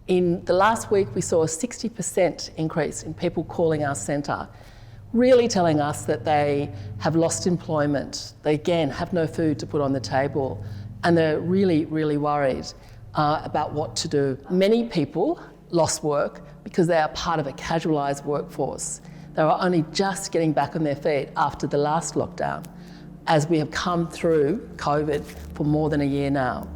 In the last week, we saw a 60% increase in people calling our centre, really telling us that they have lost employment. They, again, have no food to put on the table, and they're really, really worried about what to do. Many people lost work because they are part of a casualised workforce. They were only just getting back on their feet after the last lockdown, as we have come through COVID for more than a year now.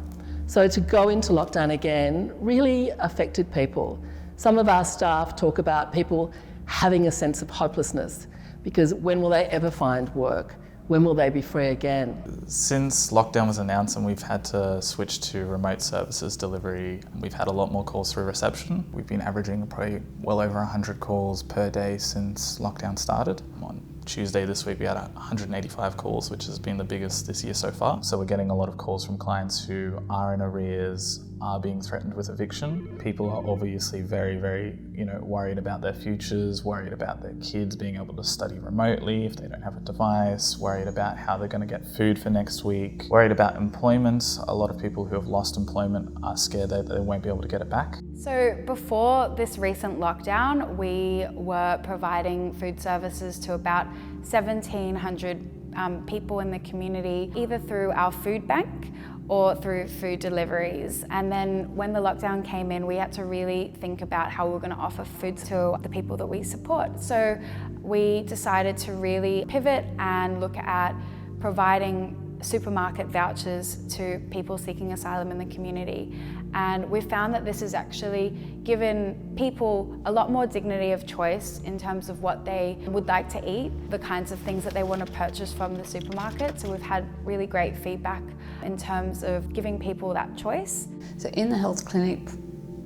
So to go into lockdown again really affected people. Some of our staff talk about people having a sense of hopelessness, because when will they ever find work? When will they be free again? Since lockdown was announced and we've had to switch to remote services delivery, we've had a lot more calls through reception. We've been averaging probably well over 100 calls per day since lockdown started. On Tuesday this week we had 185 calls, which has been the biggest this year so far. So we're getting a lot of calls from clients who are in arrears, are being threatened with eviction. People are obviously very, very, worried about their futures, worried about their kids being able to study remotely if they don't have a device, worried about how they're going to get food for next week, worried about employment. A lot of people who have lost employment are scared that they won't be able to get it back. So before this recent lockdown, we were providing food services to about 1,700 people in the community, either through our food bank or through food deliveries. And then when the lockdown came in, we had to really think about how we were going to offer food to the people that we support. So we decided to really pivot and look at providing supermarket vouchers to people seeking asylum in the community. And we found that this has actually given people a lot more dignity of choice in terms of what they would like to eat, the kinds of things that they want to purchase from the supermarket. So we've had really great feedback in terms of giving people that choice. So in the health clinic,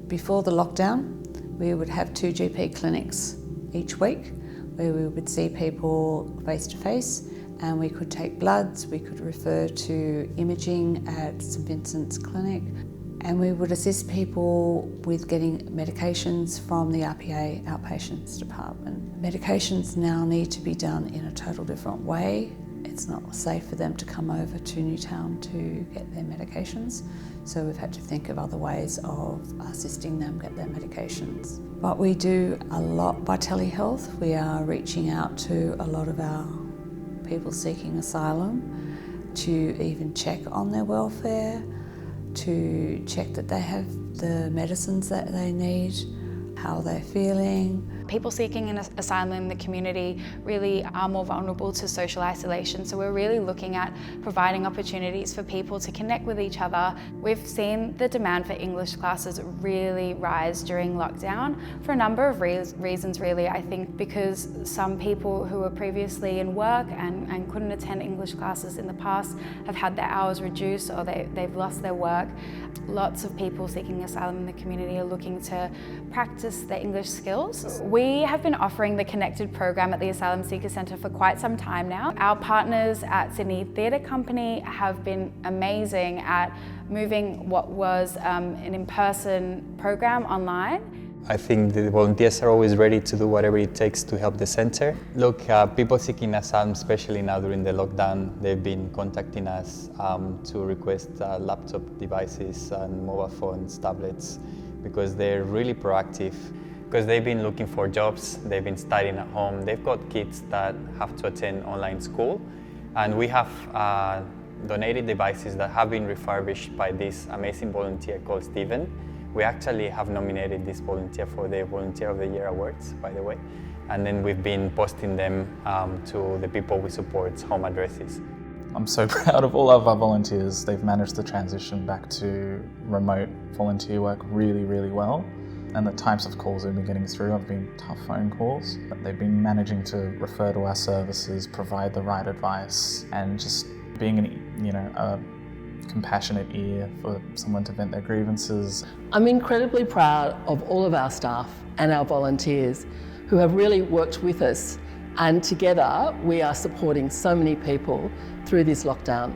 before the lockdown, we would have 2 GP clinics each week where we would see people face to face, and we could take bloods, we could refer to imaging at St Vincent's Clinic, and we would assist people with getting medications from the RPA outpatients department. Medications now need to be done in a total different way. It's not safe for them to come over to Newtown to get their medications, so we've had to think of other ways of assisting them get their medications. But we do a lot by telehealth. We are reaching out to a lot of our people seeking asylum to even check on their welfare, to check that they have the medicines that they need, how they're feeling. People seeking an asylum in the community really are more vulnerable to social isolation, so we're really looking at providing opportunities for people to connect with each other. We've seen the demand for English classes really rise during lockdown for a number of reasons really. I think because some people who were previously in work and couldn't attend English classes in the past have had their hours reduced, or they've lost their work. Lots of people seeking asylum in the community are looking to practice their English skills. We have been offering the Connected program at the Asylum Seekers Centre for quite some time now. Our partners at Sydney Theatre Company have been amazing at moving what was an in-person program online. I think the volunteers are always ready to do whatever it takes to help the centre. Look, people seeking asylum, especially now during the lockdown, they've been contacting us to request laptop devices and mobile phones, tablets, because they're really proactive. Because they've been looking for jobs, they've been studying at home, they've got kids that have to attend online school, and we have donated devices that have been refurbished by this amazing volunteer called Stephen. We actually have nominated this volunteer for the Volunteer of the Year Awards, by the way, and then we've been posting them to the people we support's home addresses. I'm so proud of all of our volunteers. They've managed the transition back to remote volunteer work really, really well. And the types of calls we've been getting through have been tough phone calls, but they've been managing to refer to our services, provide the right advice, and just being a compassionate ear for someone to vent their grievances. I'm incredibly proud of all of our staff and our volunteers who have really worked with us, and together we are supporting so many people through this lockdown.